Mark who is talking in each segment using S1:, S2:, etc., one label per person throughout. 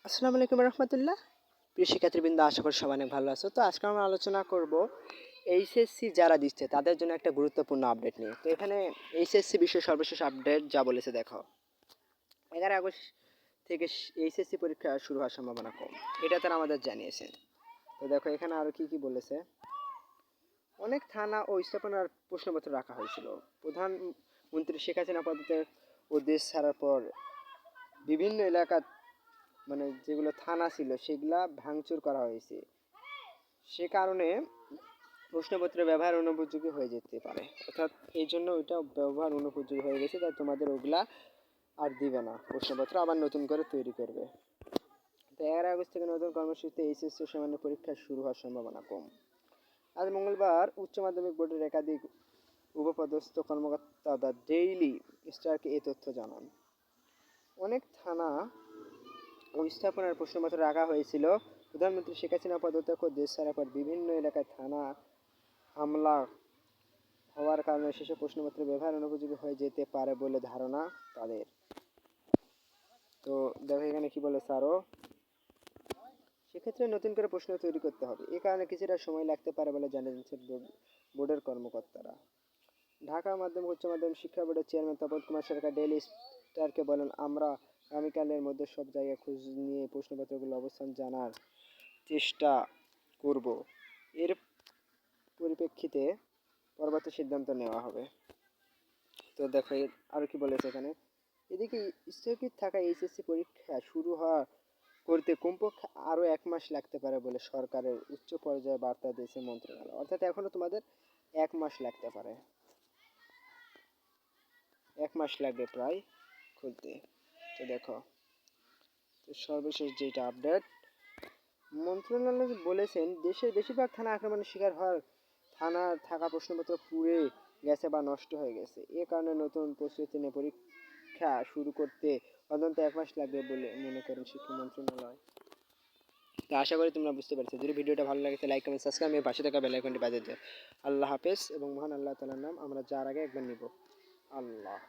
S1: আসসালামু আলাইকুম রহমতুল্লাহ। প্রিয় শিক্ষার্থীবৃন্দ, আশা করি সবাই অনেক ভালো আছো। তো আজকে আমরা আলোচনা করব এইচএসসি যারা দিচ্ছে তাদের জন্য একটা গুরুত্বপূর্ণ আপডেট নিয়ে। তো এখানে এইচএসসি বিষয়ে সর্বশেষ আপডেট যা বলেছে দেখো, 11 আগস্ট থেকে এইচএসসি পরীক্ষা শুরু হওয়ার সম্ভাবনা কম, এটা তারা আমাদের জানিয়েছে। তো দেখো এখানে আরও কি কি বলেছে। অনেক থানা ও স্থাপনার প্রশ্নপত্র রাখা হয়েছিল। প্রধানমন্ত্রী শেখ হাসিনা পদত্যাগ ও দেশ ছাড়ার পর বিভিন্ন এলাকা মানে যেগুলো থানা ছিল সেগুলা ভাঙচুর করা হয়েছে। সে কারণে প্রশ্নপত্র ব্যবহার অনুপযোগী হয়ে যেতে পারে, অর্থাৎ এই জন্য ওইটা ব্যবহার অনুপযোগী হয়ে গেছে, তাই তোমাদের ওগুলা আর দিবে না, প্রশ্নপত্র আবার নতুন করে তৈরি করবে। তো 11 আগস্ট থেকে নতুন কর্মসূচিতে এইচএসসি সামান্য পরীক্ষা শুরু হওয়ার সম্ভাবনা কম। আজ মঙ্গলবার উচ্চ মাধ্যমিক বোর্ডের একাধিক উপপদস্থ কর্মকর্তা দ্য ডেইলি স্টারকে এই তথ্য জানান। অনেক থানা ও স্থাপনার প্রশ্নপত্র রাখা হয়েছিল। প্রধানমন্ত্রী শেখ হাসিনা পদত্যাগ ও দেশ ছাড়ার পর বিভিন্ন এলাকায় থানা হামলা হওয়ার কারণে সেসব প্রশ্নপত্র ব্যবহার অনুপযোগী হয়ে যেতে পারে বলে ধারণা তাদের। তো দেখো এখানে কি বলেছে আরো, সেক্ষেত্রে নতুন করে প্রশ্ন তৈরি করতে হবে, এ কারণে কিছুটা সময় লাগতে পারে বলে জানিয়েছেন বোর্ডের কর্মকর্তারা। ঢাকা মাধ্যমিক উচ্চ মাধ্যমিক শিক্ষা বোর্ডের চেয়ারম্যান তপন কুমার সরকার ডেইলি স্টারকে বলেন, আমরা আগামীকালের মধ্যে সব জায়গায় খোঁজ নিয়ে প্রশ্নপত্রগুলোর অবস্থান জানার চেষ্টা করব। এর পরিপ্রেক্ষিতে পরবর্তী সিদ্ধান্ত নেওয়া হবে। তো দেখো আরো কি বলেছে এখানে, এদিকে স্থগিত থাকা এইচএসসি পরীক্ষা শুরু হওয়া করতে কমপক্ষে আরও 1 মাস লাগতে পারে বলে সরকারের উচ্চ পর্যায়ে বার্তা দিয়েছে মন্ত্রণালয়। অর্থাৎ এখনো তোমাদের 1 মাস লাগতে পারে, 1 মাস লাগবে প্রায় খুলতে। তো দেখো, তো সর্বশেষ যেটা আপডেট, মন্ত্রণালয় বলেছেন দেশের বেশিরভাগ থানা আক্রমণের শিকার হওয়ার থানার থাকা প্রশ্নপত্র পুড়ে গেছে বা নষ্ট হয়ে গেছে। এ কারণে নতুন প্রস্তুতি নিয়ে পরীক্ষা শুরু করতে অন্তত 1 মাস লাগবে বলে মনে করেন শিক্ষা মন্ত্রণালয়। তো আশা করি তোমরা বুঝতে পারছো। যদি ভিডিওটা ভালো লাগে তাহলে লাইক কমেন্ট সাবস্ক্রাইব এবং পাশে থাকা বেল আইকনটি বাজিয়ে দিও। আল্লাহ হাফেজ, এবং মহান আল্লাহ তাআলার নাম আমরা যার আগে একবার নিব আল্লাহ।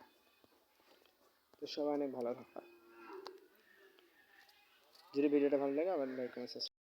S1: তো সবাই অনেক ভালো থাকা। যদি ভিডিওটা ভালো লাগে আবার লাইক কমেন্ট সাবস্ক্রাইব।